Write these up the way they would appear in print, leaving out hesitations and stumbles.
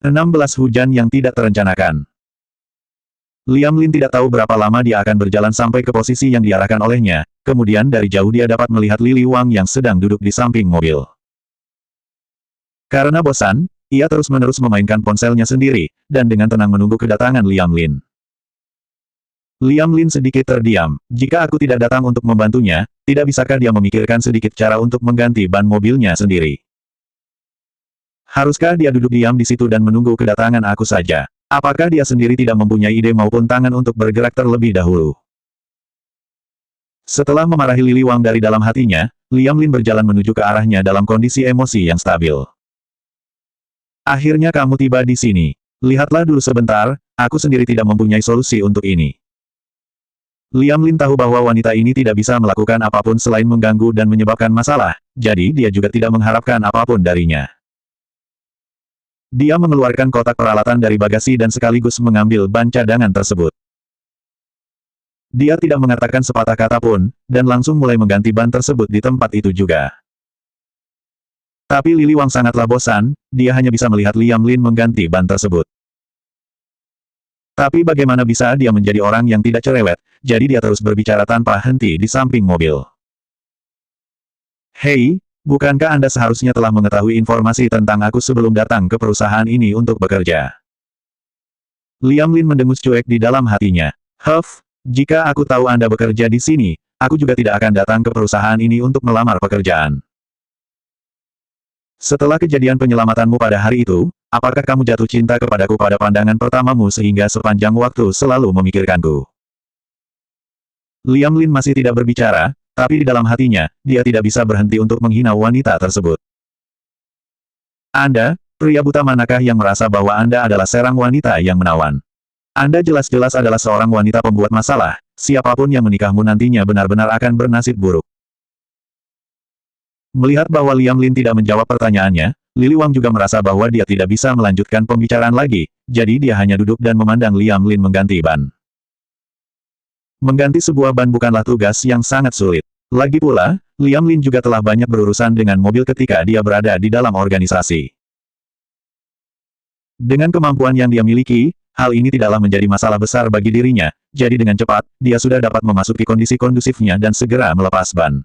16 hujan yang tidak terencanakan. Liam Lin tidak tahu berapa lama dia akan berjalan sampai ke posisi yang diarahkan olehnya, kemudian dari jauh dia dapat melihat Lili Wang yang sedang duduk di samping mobil. Karena bosan, ia terus-menerus memainkan ponselnya sendiri, dan dengan tenang menunggu kedatangan Liam Lin. Liam Lin sedikit terdiam. Jika aku tidak datang untuk membantunya, tidak bisakah dia memikirkan sedikit cara untuk mengganti ban mobilnya sendiri? Haruskah dia duduk diam di situ dan menunggu kedatangan aku saja? Apakah dia sendiri tidak mempunyai ide maupun tangan untuk bergerak terlebih dahulu? Setelah memarahi Lili Wang dari dalam hatinya, Liam Lin berjalan menuju ke arahnya dalam kondisi emosi yang stabil. Akhirnya kamu tiba di sini. Lihatlah dulu sebentar, aku sendiri tidak mempunyai solusi untuk ini. Liam Lin tahu bahwa wanita ini tidak bisa melakukan apapun selain mengganggu dan menyebabkan masalah, jadi dia juga tidak mengharapkan apapun darinya. Dia mengeluarkan kotak peralatan dari bagasi dan sekaligus mengambil ban cadangan tersebut. Dia tidak mengatakan sepatah kata pun, dan langsung mulai mengganti ban tersebut di tempat itu juga. Tapi Lili Wang sangatlah bosan, dia hanya bisa melihat Liam Lin mengganti ban tersebut. Tapi bagaimana bisa dia menjadi orang yang tidak cerewet, jadi dia terus berbicara tanpa henti di samping mobil. Hei, bukankah Anda seharusnya telah mengetahui informasi tentang aku sebelum datang ke perusahaan ini untuk bekerja? Liam Lin mendengus cuek di dalam hatinya. Jika aku tahu Anda bekerja di sini, aku juga tidak akan datang ke perusahaan ini untuk melamar pekerjaan. Setelah kejadian penyelamatanmu pada hari itu, apakah kamu jatuh cinta kepadaku pada pandangan pertamamu sehingga sepanjang waktu selalu memikirkanku? Liam Lin masih tidak berbicara, tapi di dalam hatinya, dia tidak bisa berhenti untuk menghina wanita tersebut. Anda, pria buta manakah yang merasa bahwa Anda adalah seorang wanita yang menawan? Anda jelas-jelas adalah seorang wanita pembuat masalah, siapapun yang menikahmu nantinya benar-benar akan bernasib buruk. Melihat bahwa Liam Lin tidak menjawab pertanyaannya, Lili Wang juga merasa bahwa dia tidak bisa melanjutkan pembicaraan lagi, jadi dia hanya duduk dan memandang Liam Lin mengganti ban. Mengganti sebuah ban bukanlah tugas yang sangat sulit. Lagi pula, Liam Lin juga telah banyak berurusan dengan mobil ketika dia berada di dalam organisasi. Dengan kemampuan yang dia miliki, hal ini tidaklah menjadi masalah besar bagi dirinya, jadi dengan cepat, dia sudah dapat memasuki kondisi kondusifnya dan segera melepas ban.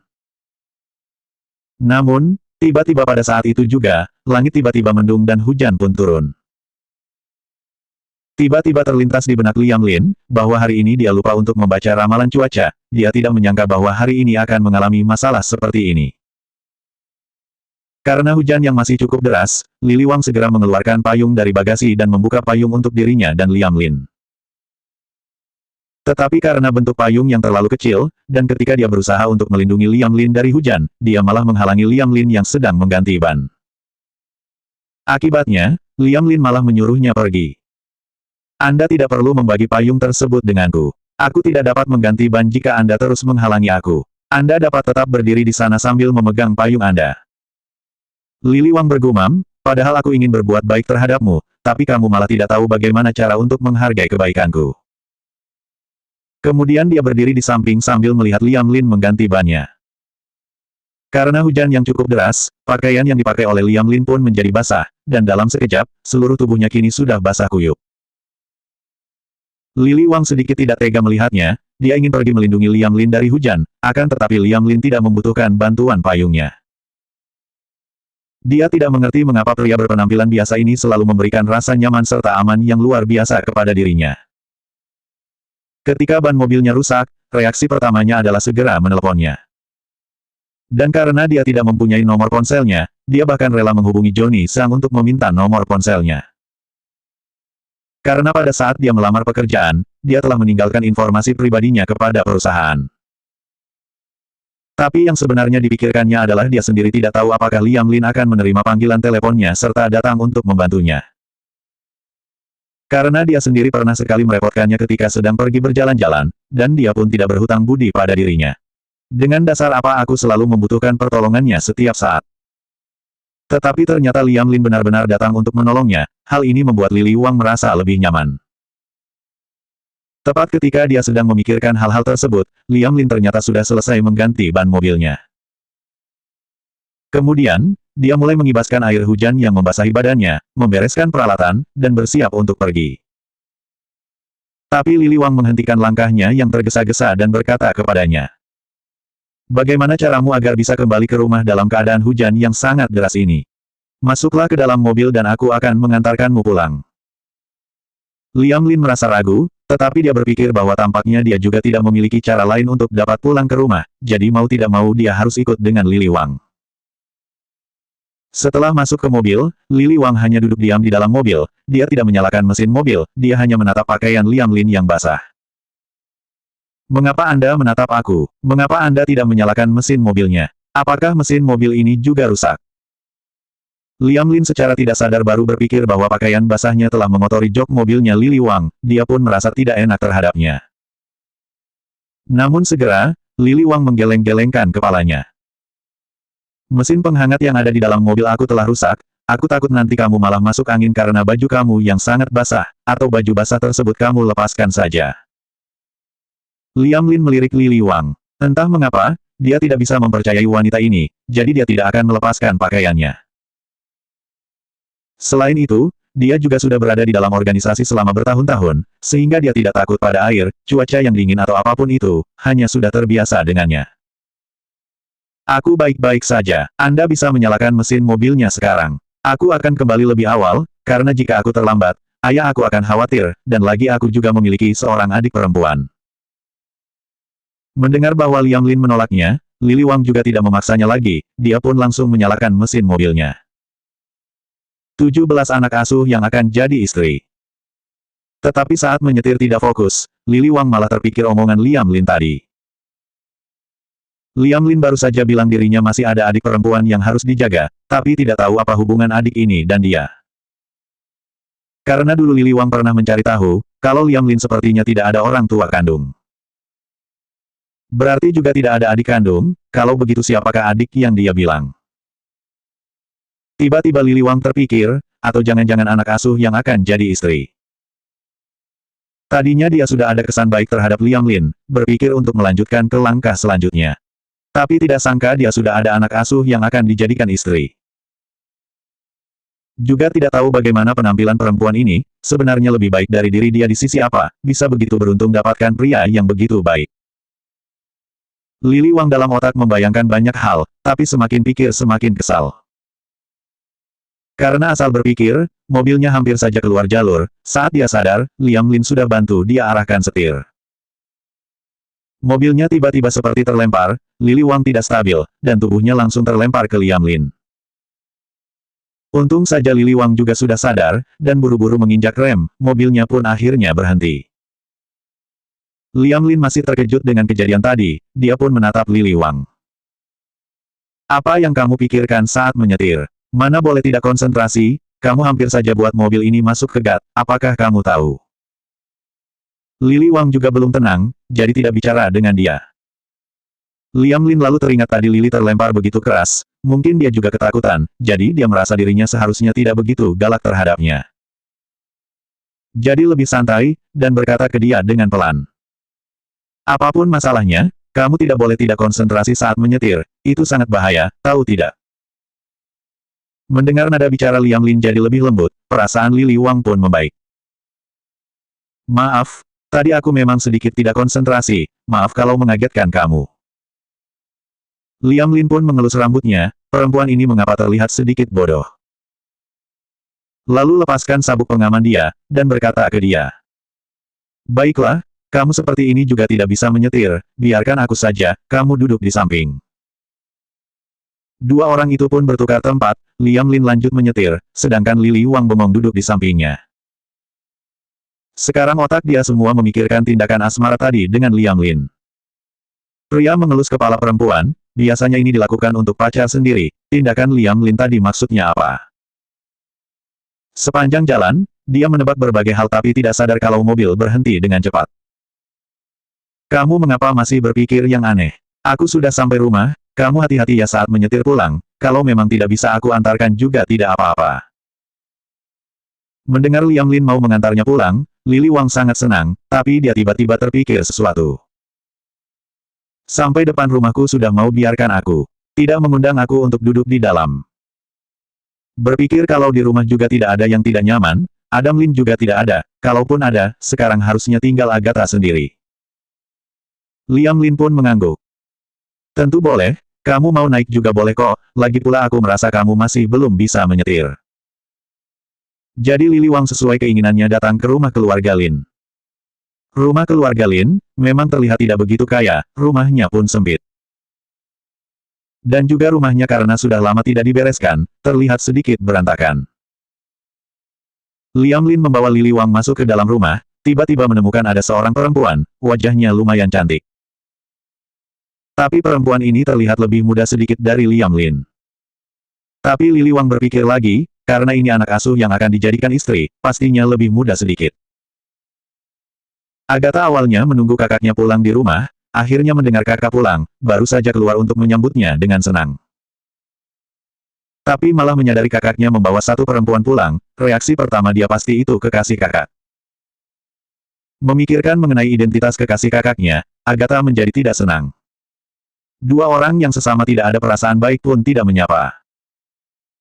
Namun, tiba-tiba pada saat itu juga, langit tiba-tiba mendung dan hujan pun turun. Tiba-tiba terlintas di benak Liam Lin, bahwa hari ini dia lupa untuk membaca ramalan cuaca, dia tidak menyangka bahwa hari ini akan mengalami masalah seperti ini. Karena hujan yang masih cukup deras, Lili Wang segera mengeluarkan payung dari bagasi dan membuka payung untuk dirinya dan Liam Lin. Tetapi karena bentuk payung yang terlalu kecil, dan ketika dia berusaha untuk melindungi Liam Lin dari hujan, dia malah menghalangi Liam Lin yang sedang mengganti ban. Akibatnya, Liam Lin malah menyuruhnya pergi. Anda tidak perlu membagi payung tersebut denganku. Aku tidak dapat mengganti ban jika Anda terus menghalangi aku. Anda dapat tetap berdiri di sana sambil memegang payung Anda. Lili Wang bergumam, padahal aku ingin berbuat baik terhadapmu, tapi kamu malah tidak tahu bagaimana cara untuk menghargai kebaikanku. Kemudian dia berdiri di samping sambil melihat Liam Lin mengganti bannya. Karena hujan yang cukup deras, pakaian yang dipakai oleh Liam Lin pun menjadi basah, dan dalam sekejap, seluruh tubuhnya kini sudah basah kuyup. Lili Wang sedikit tidak tega melihatnya, dia ingin pergi melindungi Liam Lin dari hujan, akan tetapi Liam Lin tidak membutuhkan bantuan payungnya. Dia tidak mengerti mengapa pria berpenampilan biasa ini selalu memberikan rasa nyaman serta aman yang luar biasa kepada dirinya. Ketika ban mobilnya rusak, reaksi pertamanya adalah segera menelponnya. Dan karena dia tidak mempunyai nomor ponselnya, dia bahkan rela menghubungi Johnny Sang untuk meminta nomor ponselnya. Karena pada saat dia melamar pekerjaan, dia telah meninggalkan informasi pribadinya kepada perusahaan. Tapi yang sebenarnya dipikirkannya adalah dia sendiri tidak tahu apakah Liam Lin akan menerima panggilan teleponnya serta datang untuk membantunya. Karena dia sendiri pernah sekali merepotkannya ketika sedang pergi berjalan-jalan, dan dia pun tidak berhutang budi pada dirinya. Dengan dasar apa aku selalu membutuhkan pertolongannya setiap saat. Tetapi ternyata Liam Lin benar-benar datang untuk menolongnya, hal ini membuat Lili Wang merasa lebih nyaman. Tepat ketika dia sedang memikirkan hal-hal tersebut, Liam Lin ternyata sudah selesai mengganti ban mobilnya. Kemudian, dia mulai mengibaskan air hujan yang membasahi badannya, membereskan peralatan, dan bersiap untuk pergi. Tapi Liliwang menghentikan langkahnya yang tergesa-gesa dan berkata kepadanya. Bagaimana caramu agar bisa kembali ke rumah dalam keadaan hujan yang sangat deras ini? Masuklah ke dalam mobil dan aku akan mengantarkanmu pulang. Liam Lin merasa ragu, tetapi dia berpikir bahwa tampaknya dia juga tidak memiliki cara lain untuk dapat pulang ke rumah, jadi mau tidak mau dia harus ikut dengan Liliwang. Setelah masuk ke mobil, Liliwang hanya duduk diam di dalam mobil, dia tidak menyalakan mesin mobil, dia hanya menatap pakaian Liam Lin yang basah. Mengapa Anda menatap aku? Mengapa Anda tidak menyalakan mesin mobilnya? Apakah mesin mobil ini juga rusak? Liam Lin secara tidak sadar baru berpikir bahwa pakaian basahnya telah mengotori jok mobilnya Liliwang, dia pun merasa tidak enak terhadapnya. Namun segera, Liliwang menggeleng-gelengkan kepalanya. Mesin penghangat yang ada di dalam mobil aku telah rusak, aku takut nanti kamu malah masuk angin karena baju kamu yang sangat basah, atau baju basah tersebut kamu lepaskan saja. Liam Lin melirik Liliwang. Entah mengapa, dia tidak bisa mempercayai wanita ini, jadi dia tidak akan melepaskan pakaiannya. Selain itu, dia juga sudah berada di dalam organisasi selama bertahun-tahun, sehingga dia tidak takut pada air, cuaca yang dingin atau apapun itu, hanya sudah terbiasa dengannya. Aku baik-baik saja, Anda bisa menyalakan mesin mobilnya sekarang. Aku akan kembali lebih awal, karena jika aku terlambat, ayah aku akan khawatir, dan lagi aku juga memiliki seorang adik perempuan. Mendengar bahwa Liam Lin menolaknya, Liliwang juga tidak memaksanya lagi, dia pun langsung menyalakan mesin mobilnya. 17 anak asuh yang akan jadi istri. Tetapi saat menyetir tidak fokus, Liliwang malah terpikir omongan Liam Lin tadi. Liam Lin baru saja bilang dirinya masih ada adik perempuan yang harus dijaga, tapi tidak tahu apa hubungan adik ini dan dia. Karena dulu Liliwang pernah mencari tahu, kalau Liam Lin sepertinya tidak ada orang tua kandung. Berarti juga tidak ada adik kandung, kalau begitu siapakah adik yang dia bilang? Tiba-tiba Liliwang terpikir, atau jangan-jangan anak asuh yang akan jadi istri. Tadinya dia sudah ada kesan baik terhadap Liam Lin, berpikir untuk melanjutkan ke langkah selanjutnya. Tapi tidak sangka dia sudah ada anak asuh yang akan dijadikan istri. Juga tidak tahu bagaimana penampilan perempuan ini, sebenarnya lebih baik dari diri dia di sisi apa, bisa begitu beruntung dapatkan pria yang begitu baik. Liliwang dalam otak membayangkan banyak hal, tapi semakin pikir semakin kesal. Karena asal berpikir, mobilnya hampir saja keluar jalur, saat dia sadar, Liam Lin sudah bantu dia arahkan setir. Mobilnya tiba-tiba seperti terlempar, Liliwang tidak stabil, dan tubuhnya langsung terlempar ke Liam Lin. Untung saja Liliwang juga sudah sadar, dan buru-buru menginjak rem, mobilnya pun akhirnya berhenti. Liam Lin masih terkejut dengan kejadian tadi, dia pun menatap Liliwang. Apa yang kamu pikirkan saat menyetir? Mana boleh tidak konsentrasi, kamu hampir saja buat mobil ini masuk ke gat, apakah kamu tahu? Liliwang juga belum tenang, jadi tidak bicara dengan dia. Liam Lin lalu teringat tadi Lili terlempar begitu keras, mungkin dia juga ketakutan, jadi dia merasa dirinya seharusnya tidak begitu galak terhadapnya. Jadi lebih santai, dan berkata ke dia dengan pelan. Apapun masalahnya, kamu tidak boleh tidak konsentrasi saat menyetir, itu sangat bahaya, tahu tidak? Mendengar nada bicara Liam Lin jadi lebih lembut, perasaan Liliwang pun membaik. Maaf, tadi aku memang sedikit tidak konsentrasi, maaf kalau mengagetkan kamu. Liam Lin pun mengelus rambutnya, perempuan ini mengapa terlihat sedikit bodoh. Lalu lepaskan sabuk pengaman dia, dan berkata ke dia. Baiklah, kamu seperti ini juga tidak bisa menyetir, biarkan aku saja, kamu duduk di samping. Dua orang itu pun bertukar tempat, Liam Lin lanjut menyetir, sedangkan Liliwang bengong duduk di sampingnya. Sekarang otak dia semua memikirkan tindakan asmara tadi dengan Liam Lin. Pria mengelus kepala perempuan, biasanya ini dilakukan untuk pacar sendiri, tindakan Liam Lin tadi maksudnya apa? Sepanjang jalan, dia menebak berbagai hal tapi tidak sadar kalau mobil berhenti dengan cepat. Kamu mengapa masih berpikir yang aneh? Aku sudah sampai rumah. Kamu hati-hati ya saat menyetir pulang, kalau memang tidak bisa aku antarkan juga tidak apa-apa. Mendengar Liam Lin mau mengantarnya pulang, Liliwang sangat senang, tapi dia tiba-tiba terpikir sesuatu. Sampai depan rumahku sudah mau biarkan aku. Tidak mengundang aku untuk duduk di dalam. Berpikir kalau di rumah juga tidak ada yang tidak nyaman, Adam Lin juga tidak ada, kalaupun ada, sekarang harusnya tinggal Agatha sendiri. Liam Lin pun mengangguk. Tentu boleh, kamu mau naik juga boleh kok, lagi pula aku merasa kamu masih belum bisa menyetir. Jadi Lili Wang sesuai keinginannya datang ke rumah keluarga Lin. Rumah keluarga Lin, memang terlihat tidak begitu kaya, rumahnya pun sempit. Dan juga rumahnya karena sudah lama tidak dibereskan, terlihat sedikit berantakan. Liam Lin membawa Lili Wang masuk ke dalam rumah, tiba-tiba menemukan ada seorang perempuan, wajahnya lumayan cantik. Tapi perempuan ini terlihat lebih muda sedikit dari Liam Lin. Tapi Lili Wang berpikir lagi, karena ini anak asuh yang akan dijadikan istri, pastinya lebih muda sedikit. Agatha awalnya menunggu kakaknya pulang di rumah, akhirnya mendengar kakak pulang, baru saja keluar untuk menyambutnya dengan senang. Tapi malah menyadari kakaknya membawa satu perempuan pulang, reaksi pertama dia pasti itu kekasih kakak. Memikirkan mengenai identitas kekasih kakaknya, Agatha menjadi tidak senang. Dua orang yang sesama tidak ada perasaan baik pun tidak menyapa.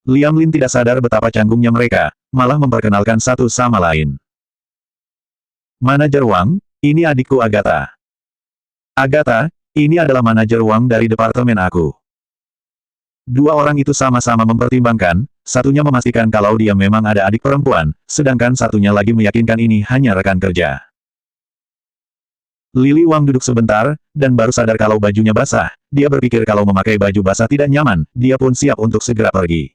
Liam Lin tidak sadar betapa canggungnya mereka, malah memperkenalkan satu sama lain. Manajer Wang, ini adikku Agatha. Agatha, ini adalah manajer Wang dari departemen aku. Dua orang itu sama-sama mempertimbangkan, satunya memastikan kalau dia memang ada adik perempuan, sedangkan satunya lagi meyakinkan ini hanya rekan kerja. Lili Wang duduk sebentar, dan baru sadar kalau bajunya basah. Dia berpikir kalau memakai baju basah tidak nyaman, dia pun siap untuk segera pergi.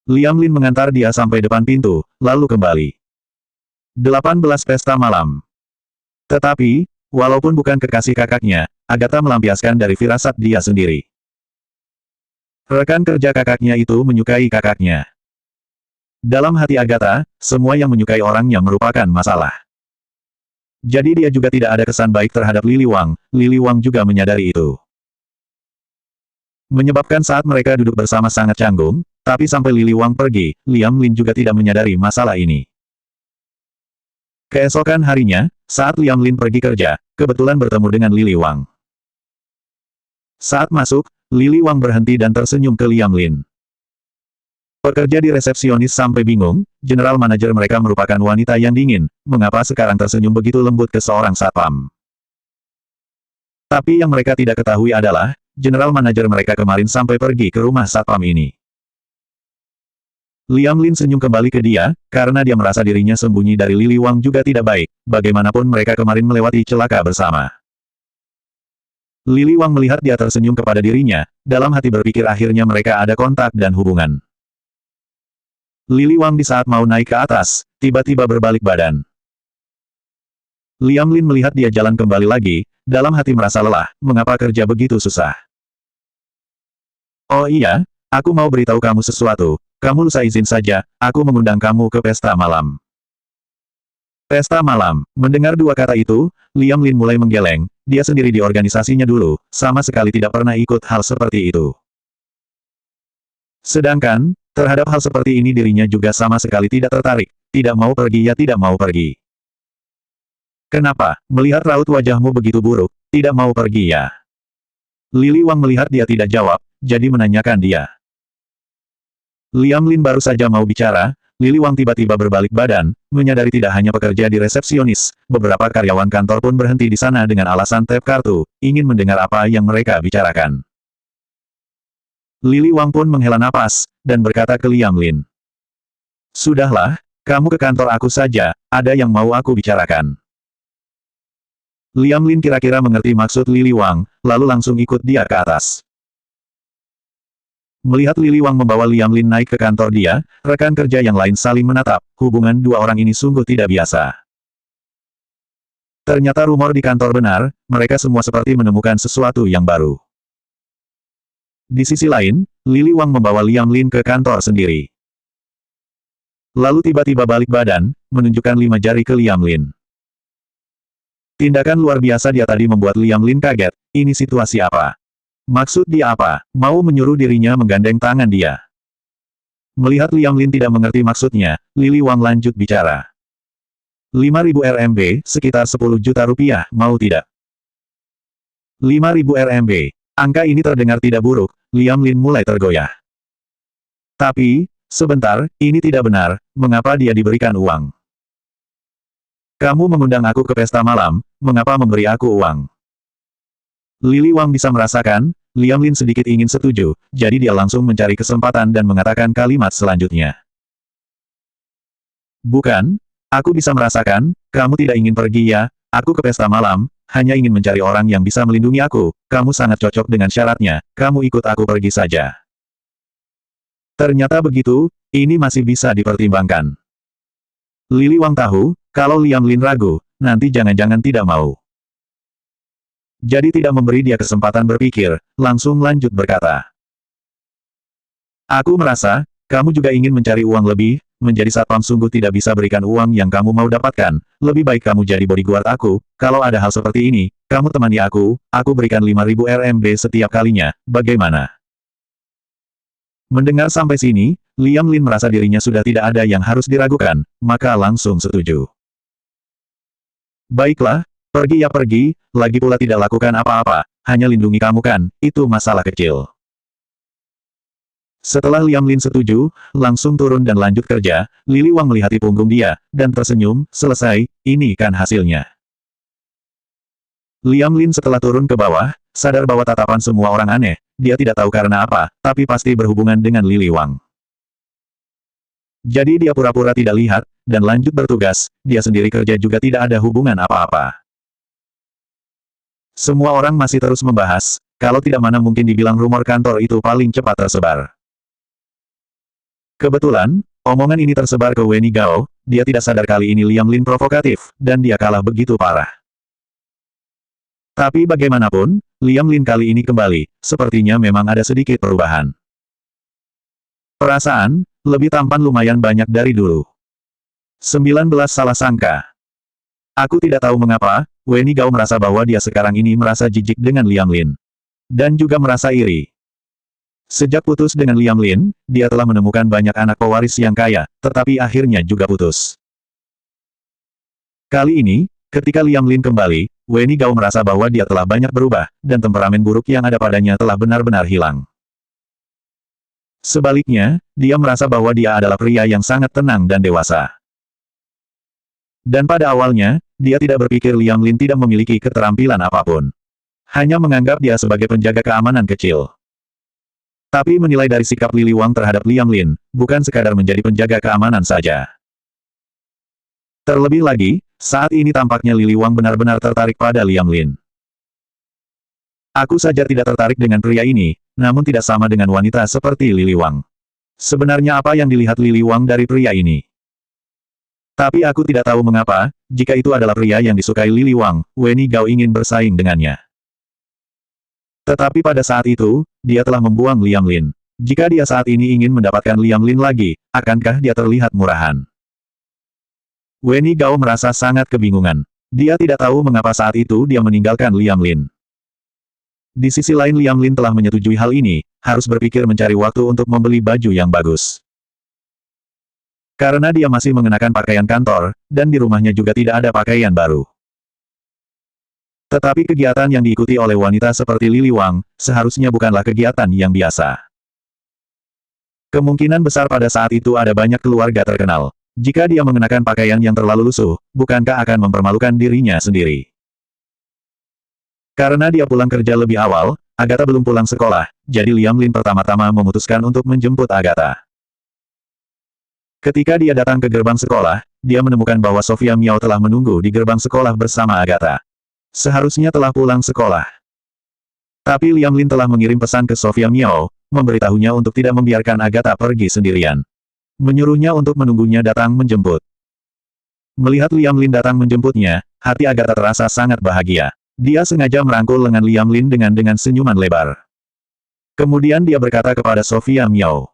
Liam Lin mengantar dia sampai depan pintu, lalu kembali. 18 pesta malam. Tetapi, walaupun bukan kekasih kakaknya, Agatha melampiaskan dari firasat dia sendiri. Rekan kerja kakaknya itu menyukai kakaknya. Dalam hati Agatha, semua yang menyukai orangnya merupakan masalah. Jadi dia juga tidak ada kesan baik terhadap Lili Wang juga menyadari itu. Menyebabkan saat mereka duduk bersama sangat canggung, tapi sampai Lili Wang pergi, Liam Lin juga tidak menyadari masalah ini. Keesokan harinya, saat Liam Lin pergi kerja, kebetulan bertemu dengan Lili Wang. Saat masuk, Lili Wang berhenti dan tersenyum ke Liam Lin. Pekerja di resepsionis sampai bingung, general manajer mereka merupakan wanita yang dingin, mengapa sekarang tersenyum begitu lembut ke seorang satpam. Tapi yang mereka tidak ketahui adalah, general manajer mereka kemarin sampai pergi ke rumah satpam ini. Liam Lin senyum kembali ke dia, karena dia merasa dirinya sembunyi dari Lili Wang juga tidak baik, bagaimanapun mereka kemarin melewati celaka bersama. Lili Wang melihat dia tersenyum kepada dirinya, dalam hati berpikir akhirnya mereka ada kontak dan hubungan. Lili Wang di saat mau naik ke atas, tiba-tiba berbalik badan. Liam Lin melihat dia jalan kembali lagi, dalam hati merasa lelah, mengapa kerja begitu susah. Oh iya, aku mau beritahu kamu sesuatu, kamu lusa izin saja, aku mengundang kamu ke pesta malam. Pesta malam, mendengar dua kata itu, Liam Lin mulai menggeleng, dia sendiri di organisasinya dulu, sama sekali tidak pernah ikut hal seperti itu. Sedangkan, terhadap hal seperti ini dirinya juga sama sekali tidak tertarik, tidak mau pergi ya tidak mau pergi. Kenapa, melihat raut wajahmu begitu buruk, tidak mau pergi ya? Lili Wang melihat dia tidak jawab, jadi menanyakan dia. Liam Lin baru saja mau bicara, Lili Wang tiba-tiba berbalik badan, menyadari tidak hanya pekerja di resepsionis, beberapa karyawan kantor pun berhenti di sana dengan alasan tap kartu, ingin mendengar apa yang mereka bicarakan. Lili Wang pun menghela napas, dan berkata ke Liam Lin. Sudahlah, kamu ke kantor aku saja, ada yang mau aku bicarakan. Liam Lin kira-kira mengerti maksud Lili Wang, lalu langsung ikut dia ke atas. Melihat Lili Wang membawa Liam Lin naik ke kantor dia, rekan kerja yang lain saling menatap, hubungan dua orang ini sungguh tidak biasa. Ternyata rumor di kantor benar, mereka semua seperti menemukan sesuatu yang baru. Di sisi lain, Lili Wang membawa Liam Lin ke kantor sendiri. Lalu tiba-tiba balik badan, menunjukkan 5 jari ke Liam Lin. Tindakan luar biasa dia tadi membuat Liam Lin kaget, ini situasi apa? Maksud dia apa? Mau menyuruh dirinya menggandeng tangan dia. Melihat Liam Lin tidak mengerti maksudnya, Lili Wang lanjut bicara. 5.000 RMB, sekitar 10 juta rupiah, mau tidak? 5.000 RMB. Angka ini terdengar tidak buruk, Liam Lin mulai tergoyah. Tapi, sebentar, ini tidak benar, mengapa dia diberikan uang? Kamu mengundang aku ke pesta malam, mengapa memberi aku uang? Lili Wang bisa merasakan, Liam Lin sedikit ingin setuju, jadi dia langsung mencari kesempatan dan mengatakan kalimat selanjutnya. Bukan, aku bisa merasakan, kamu tidak ingin pergi ya, aku ke pesta malam, hanya ingin mencari orang yang bisa melindungi aku, kamu sangat cocok dengan syaratnya, kamu ikut aku pergi saja. Ternyata begitu, ini masih bisa dipertimbangkan. Lili Wang tahu, kalau Liam Lin ragu, nanti jangan-jangan tidak mau. Jadi tidak memberi dia kesempatan berpikir, langsung lanjut berkata. Aku merasa, kamu juga ingin mencari uang lebih, menjadi satpam sungguh tidak bisa berikan uang yang kamu mau dapatkan, lebih baik kamu jadi bodyguard aku, kalau ada hal seperti ini, kamu temani aku berikan 5.000 RMB setiap kalinya, bagaimana? Mendengar sampai sini, Liam Lin merasa dirinya sudah tidak ada yang harus diragukan, maka langsung setuju. Baiklah, pergi ya pergi, lagi pula tidak lakukan apa-apa, hanya lindungi kamu kan, itu masalah kecil. Setelah Liam Lin setuju, langsung turun dan lanjut kerja, Lili Wang melihati punggung dia, dan tersenyum, selesai, ini kan hasilnya. Liam Lin setelah turun ke bawah, sadar bahwa tatapan semua orang aneh, dia tidak tahu karena apa, tapi pasti berhubungan dengan Lili Wang. Jadi dia pura-pura tidak lihat, dan lanjut bertugas, dia sendiri kerja juga tidak ada hubungan apa-apa. Semua orang masih terus membahas, kalau tidak mana mungkin dibilang rumor kantor itu paling cepat tersebar. Kebetulan, omongan ini tersebar ke Weni Gao, dia tidak sadar kali ini Liam Lin provokatif, dan dia kalah begitu parah. Tapi bagaimanapun, Liam Lin kali ini kembali, sepertinya memang ada sedikit perubahan. Perasaan, lebih tampan lumayan banyak dari dulu. 19 salah sangka. Aku tidak tahu mengapa, Weni Gao merasa bahwa dia sekarang ini merasa jijik dengan Liam Lin. Dan juga merasa iri. Sejak putus dengan Liam Lin, dia telah menemukan banyak anak pewaris yang kaya, tetapi akhirnya juga putus. Kali ini, ketika Liam Lin kembali, Weni Gao merasa bahwa dia telah banyak berubah, dan temperamen buruk yang ada padanya telah benar-benar hilang. Sebaliknya, dia merasa bahwa dia adalah pria yang sangat tenang dan dewasa. Dan pada awalnya, dia tidak berpikir Liam Lin tidak memiliki keterampilan apapun. Hanya menganggap dia sebagai penjaga keamanan kecil. Tapi menilai dari sikap Lili Wang terhadap Liam Lin, bukan sekadar menjadi penjaga keamanan saja. Terlebih lagi, saat ini tampaknya Lili Wang benar-benar tertarik pada Liam Lin. Aku saja tidak tertarik dengan pria ini, namun tidak sama dengan wanita seperti Lili Wang. Sebenarnya apa yang dilihat Lili Wang dari pria ini? Tapi aku tidak tahu mengapa, jika itu adalah pria yang disukai Lili Wang, Weni Gao ingin bersaing dengannya. Tetapi pada saat itu, dia telah membuang Liam Lin. Jika dia saat ini ingin mendapatkan Liam Lin lagi, akankah dia terlihat murahan? Weni Gao merasa sangat kebingungan. Dia tidak tahu mengapa saat itu dia meninggalkan Liam Lin. Di sisi lain Liam Lin telah menyetujui hal ini, harus berpikir mencari waktu untuk membeli baju yang bagus. Karena dia masih mengenakan pakaian kantor, dan di rumahnya juga tidak ada pakaian baru. Tetapi kegiatan yang diikuti oleh wanita seperti Lili Wang, seharusnya bukanlah kegiatan yang biasa. Kemungkinan besar pada saat itu ada banyak keluarga terkenal. Jika dia mengenakan pakaian yang terlalu lusuh, bukankah akan mempermalukan dirinya sendiri? Karena dia pulang kerja lebih awal, Agatha belum pulang sekolah, jadi Liam Lin pertama-tama memutuskan untuk menjemput Agatha. Ketika dia datang ke gerbang sekolah, dia menemukan bahwa Sofia Miao telah menunggu di gerbang sekolah bersama Agatha. Seharusnya telah pulang sekolah. Tapi Liam Lin telah mengirim pesan ke Sofia Miao, memberitahunya untuk tidak membiarkan Agatha pergi sendirian. Menyuruhnya untuk menunggunya datang menjemput. Melihat Liam Lin datang menjemputnya, hati Agatha terasa sangat bahagia. Dia sengaja merangkul lengan Liam Lin dengan senyuman lebar. Kemudian dia berkata kepada Sofia Miao.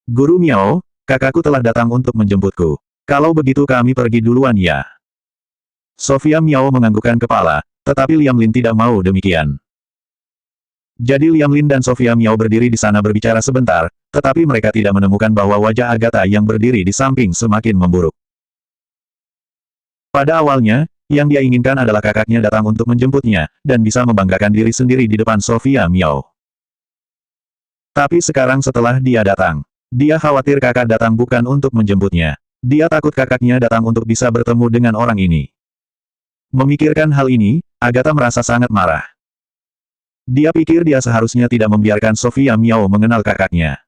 Guru Miao, kakakku telah datang untuk menjemputku. Kalau begitu kami pergi duluan ya. Sofia Miao menganggukkan kepala, tetapi Liam Lin tidak mau demikian. Jadi Liam Lin dan Sofia Miao berdiri di sana berbicara sebentar, tetapi mereka tidak menemukan bahwa wajah Agatha yang berdiri di samping semakin memburuk. Pada awalnya, yang dia inginkan adalah kakaknya datang untuk menjemputnya, dan bisa membanggakan diri sendiri di depan Sofia Miao. Tapi sekarang setelah dia datang, Dia khawatir kakak datang bukan untuk menjemputnya. Dia takut kakaknya datang untuk bisa bertemu dengan orang ini. Memikirkan hal ini, Agatha merasa sangat marah. Dia pikir dia seharusnya tidak membiarkan Sofia Miao mengenal kakaknya.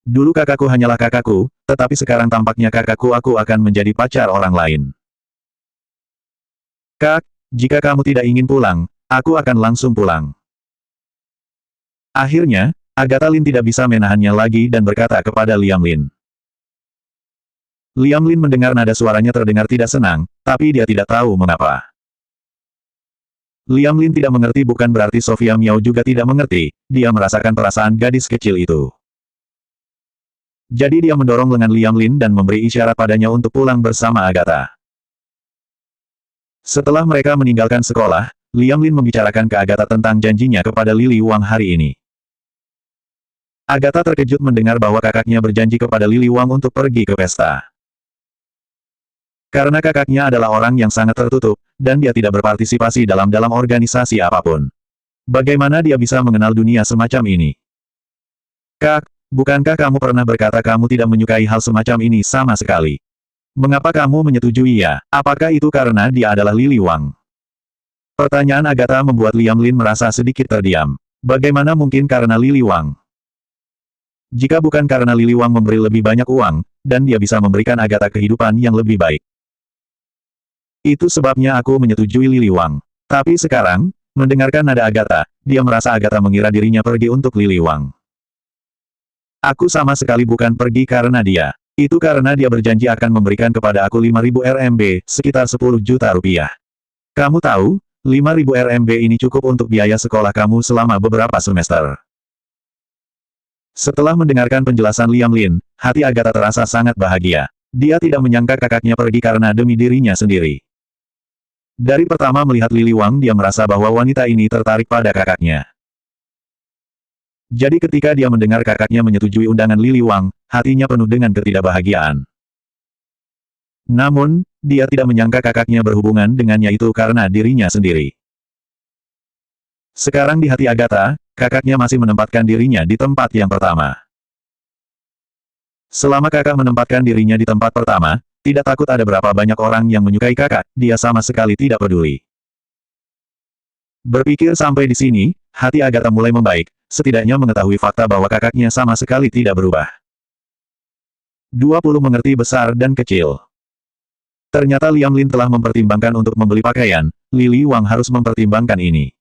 Dulu kakakku hanyalah kakakku, tetapi sekarang tampaknya kakakku aku akan menjadi pacar orang lain. Kak, jika kamu tidak ingin pulang, aku akan langsung pulang. Akhirnya, Agatha Lin tidak bisa menahannya lagi dan berkata kepada Liam Lin. Liam Lin mendengar nada suaranya terdengar tidak senang, tapi dia tidak tahu mengapa. Liam Lin tidak mengerti bukan berarti Sofia Miao juga tidak mengerti, dia merasakan perasaan gadis kecil itu. Jadi dia mendorong lengan Liam Lin dan memberi isyarat padanya untuk pulang bersama Agatha. Setelah mereka meninggalkan sekolah, Liam Lin membicarakan ke Agatha tentang janjinya kepada Lily Wang hari ini. Agatha terkejut mendengar bahwa kakaknya berjanji kepada Lily Wang untuk pergi ke pesta. Karena kakaknya adalah orang yang sangat tertutup, dan dia tidak berpartisipasi dalam organisasi apapun. Bagaimana dia bisa mengenal dunia semacam ini? Kak, bukankah kamu pernah berkata kamu tidak menyukai hal semacam ini sama sekali? Mengapa kamu menyetujuinya? Apakah itu karena dia adalah Lily Wang? Pertanyaan Agatha membuat Liam Lin merasa sedikit terdiam. Bagaimana mungkin karena Lily Wang? Jika bukan karena Lily Wang memberi lebih banyak uang, dan dia bisa memberikan Agatha kehidupan yang lebih baik. Itu sebabnya aku menyetujui Lily Wang. Tapi sekarang, mendengarkan nada Agatha, dia merasa Agatha mengira dirinya pergi untuk Lily Wang. Aku sama sekali bukan pergi karena dia. Itu karena dia berjanji akan memberikan kepada aku 5.000 RMB, sekitar 10 juta rupiah. Kamu tahu, 5.000 RMB ini cukup untuk biaya sekolah kamu selama beberapa semester. Setelah mendengarkan penjelasan Liam Lin, hati Agatha terasa sangat bahagia. Dia tidak menyangka kakaknya pergi karena demi dirinya sendiri. Dari pertama melihat Lily Wang dia merasa bahwa wanita ini tertarik pada kakaknya. Jadi ketika dia mendengar kakaknya menyetujui undangan Lily Wang, hatinya penuh dengan ketidakbahagiaan. Namun, dia tidak menyangka kakaknya berhubungan dengannya itu karena dirinya sendiri. Sekarang di hati Agatha, kakaknya masih menempatkan dirinya di tempat yang pertama. Selama kakak menempatkan dirinya di tempat pertama, tidak takut ada berapa banyak orang yang menyukai kakak, dia sama sekali tidak peduli. Berpikir sampai di sini, hati Agatha mulai membaik, setidaknya mengetahui fakta bahwa kakaknya sama sekali tidak berubah. 20 mengerti besar dan kecil. Ternyata Liam Lin telah mempertimbangkan untuk membeli pakaian, Lily Wang harus mempertimbangkan ini.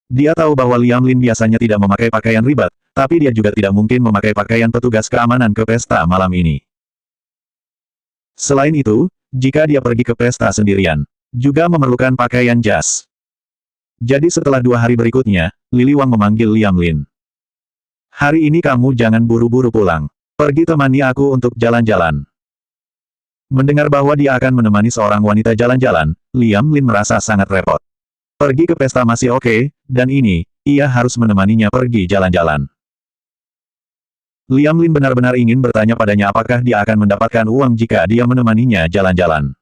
Dia tahu bahwa Liam Lin biasanya tidak memakai pakaian ribet, tapi dia juga tidak mungkin memakai pakaian petugas keamanan ke pesta malam ini. Selain itu, jika dia pergi ke pesta sendirian, juga memerlukan pakaian jas. Jadi setelah 2 hari berikutnya, Lily Wang memanggil Liam Lin. Hari ini kamu jangan buru-buru pulang. Pergi temani aku untuk jalan-jalan. Mendengar bahwa dia akan menemani seorang wanita jalan-jalan, Liam Lin merasa sangat repot. Pergi ke pesta masih oke, dan ini, ia harus menemaninya pergi jalan-jalan. Liam Lin benar-benar ingin bertanya padanya apakah dia akan mendapatkan uang jika dia menemaninya jalan-jalan.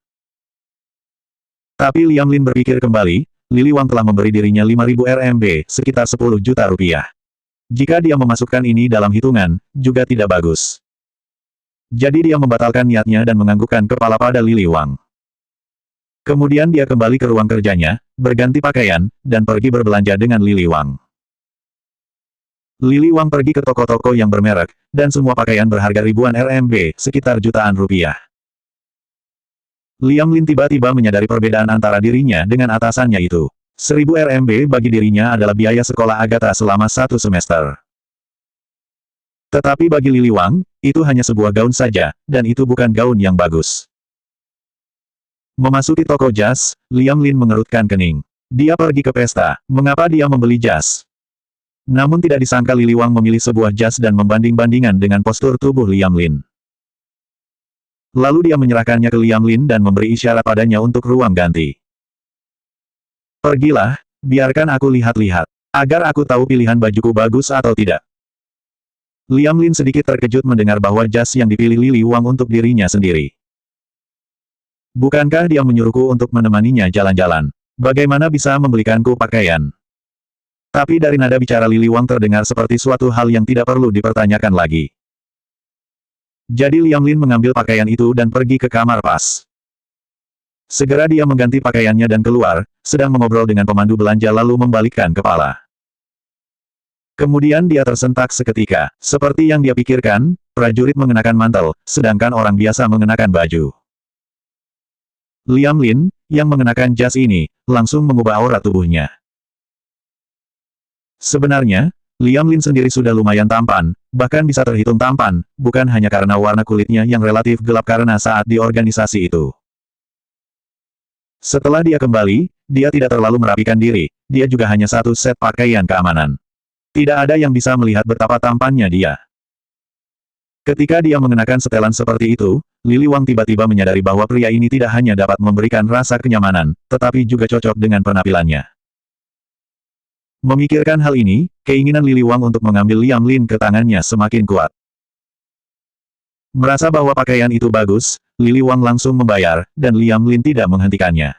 Tapi Liam Lin berpikir kembali, Lily Wang telah memberi dirinya 5.000 RMB, sekitar 10 juta rupiah. Jika dia memasukkan ini dalam hitungan, juga tidak bagus. Jadi dia membatalkan niatnya dan menganggukkan kepala pada Lily Wang. Kemudian dia kembali ke ruang kerjanya, berganti pakaian, dan pergi berbelanja dengan Lily Wang. Lily Wang pergi ke toko-toko yang bermerek, dan semua pakaian berharga ribuan RMB, sekitar jutaan rupiah. Liam Lin tiba-tiba menyadari perbedaan antara dirinya dengan atasannya itu. 1.000 RMB bagi dirinya adalah biaya sekolah Agatha selama 1 semester. Tetapi bagi Lily Wang, itu hanya sebuah gaun saja, dan itu bukan gaun yang bagus. Memasuki toko jas, Liam Lin mengerutkan kening. Dia pergi ke pesta, mengapa dia membeli jas? Namun tidak disangka Lily Wang memilih sebuah jas dan membanding-bandingan dengan postur tubuh Liam Lin. Lalu dia menyerahkannya ke Liam Lin dan memberi isyarat padanya untuk ruang ganti. Pergilah, biarkan aku lihat-lihat, agar aku tahu pilihan bajuku bagus atau tidak. Liam Lin sedikit terkejut mendengar bahwa jas yang dipilih Lily Wang untuk dirinya sendiri. Bukankah dia menyuruhku untuk menemaninya jalan-jalan? Bagaimana bisa membelikanku pakaian? Tapi dari nada bicara Lili Wang terdengar seperti suatu hal yang tidak perlu dipertanyakan lagi. Jadi Liam Lin mengambil pakaian itu dan pergi ke kamar pas. Segera dia mengganti pakaiannya dan keluar, sedang mengobrol dengan pemandu belanja lalu membalikkan kepala. Kemudian dia tersentak seketika. Seperti yang dia pikirkan, prajurit mengenakan mantel, sedangkan orang biasa mengenakan baju. Liam Lin, yang mengenakan jas ini, langsung mengubah aura tubuhnya. Sebenarnya, Liam Lin sendiri sudah lumayan tampan, bahkan bisa terhitung tampan, bukan hanya karena warna kulitnya yang relatif gelap karena saat di organisasi itu. Setelah dia kembali, dia tidak terlalu merapikan diri, dia juga hanya satu set pakaian keamanan. Tidak ada yang bisa melihat betapa tampannya dia. Ketika dia mengenakan setelan seperti itu, Lili Wang tiba-tiba menyadari bahwa pria ini tidak hanya dapat memberikan rasa kenyamanan, tetapi juga cocok dengan penampilannya. Memikirkan hal ini, keinginan Lili Wang untuk mengambil Liam Lin ke tangannya semakin kuat. Merasa bahwa pakaian itu bagus, Lili Wang langsung membayar, dan Liam Lin tidak menghentikannya.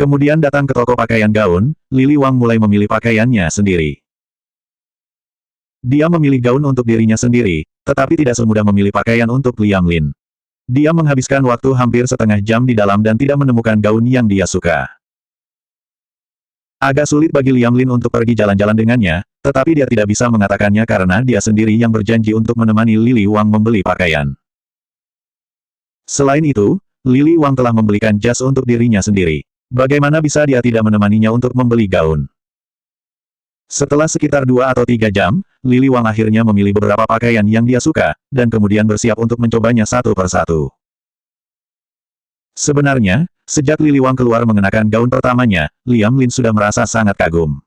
Kemudian datang ke toko pakaian gaun, Lili Wang mulai memilih pakaiannya sendiri. Dia memilih gaun untuk dirinya sendiri, tetapi tidak semudah memilih pakaian untuk Liam Lin. Dia menghabiskan waktu hampir setengah jam di dalam dan tidak menemukan gaun yang dia suka. Agak sulit bagi Liam Lin untuk pergi jalan-jalan dengannya, tetapi dia tidak bisa mengatakannya karena dia sendiri yang berjanji untuk menemani Lili Wang membeli pakaian. Selain itu, Lili Wang telah membelikan jas untuk dirinya sendiri. Bagaimana bisa dia tidak menemaninya untuk membeli gaun? Setelah sekitar 2 atau 3 jam, Lili Wang akhirnya memilih beberapa pakaian yang dia suka, dan kemudian bersiap untuk mencobanya satu persatu. Sebenarnya, sejak Lili Wang keluar mengenakan gaun pertamanya, Liam Lin sudah merasa sangat kagum.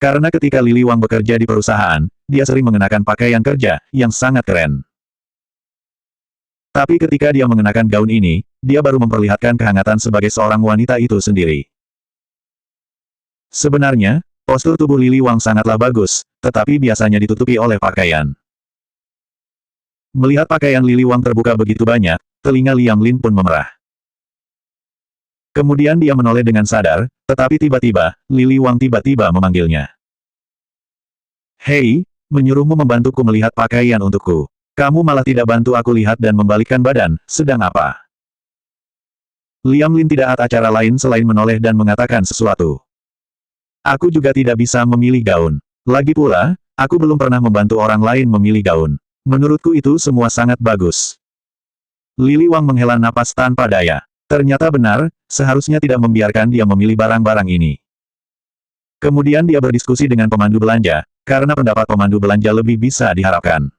Karena ketika Lili Wang bekerja di perusahaan, dia sering mengenakan pakaian kerja, yang sangat keren. Tapi ketika dia mengenakan gaun ini, dia baru memperlihatkan kehangatan sebagai seorang wanita itu sendiri. Sebenarnya, postur tubuh Lili Wang sangatlah bagus, tetapi biasanya ditutupi oleh pakaian. Melihat pakaian Lili Wang terbuka begitu banyak, telinga Liam Lin pun memerah. Kemudian dia menoleh dengan sadar, tetapi tiba-tiba, Lili Wang tiba-tiba memanggilnya. Hei, menyuruhmu membantuku melihat pakaian untukku. Kamu malah tidak bantu aku lihat dan membalikkan badan, sedang apa? Liam Lin tidak ada cara lain selain menoleh dan mengatakan sesuatu. Aku juga tidak bisa memilih gaun. Lagi pula, aku belum pernah membantu orang lain memilih gaun. Menurutku itu semua sangat bagus. Lili Wang menghela napas tanpa daya. Ternyata benar, seharusnya tidak membiarkan dia memilih barang-barang ini. Kemudian dia berdiskusi dengan pemandu belanja, karena pendapat pemandu belanja lebih bisa diharapkan.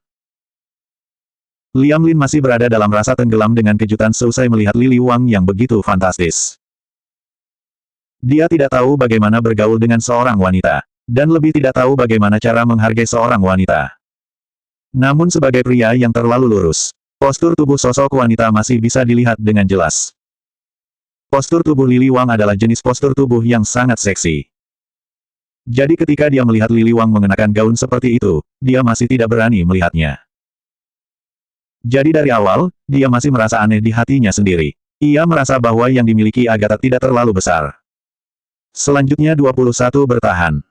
Liam Lin masih berada dalam rasa tenggelam dengan kejutan seusai melihat Lili Wang yang begitu fantastis. Dia tidak tahu bagaimana bergaul dengan seorang wanita, dan lebih tidak tahu bagaimana cara menghargai seorang wanita. Namun sebagai pria yang terlalu lurus, postur tubuh sosok wanita masih bisa dilihat dengan jelas. Postur tubuh Lili Wang adalah jenis postur tubuh yang sangat seksi. Jadi ketika dia melihat Lili Wang mengenakan gaun seperti itu, dia masih tidak berani melihatnya. Jadi dari awal, dia masih merasa aneh di hatinya sendiri. Ia merasa bahwa yang dimiliki Agatha tidak terlalu besar. Selanjutnya 21 bertahan.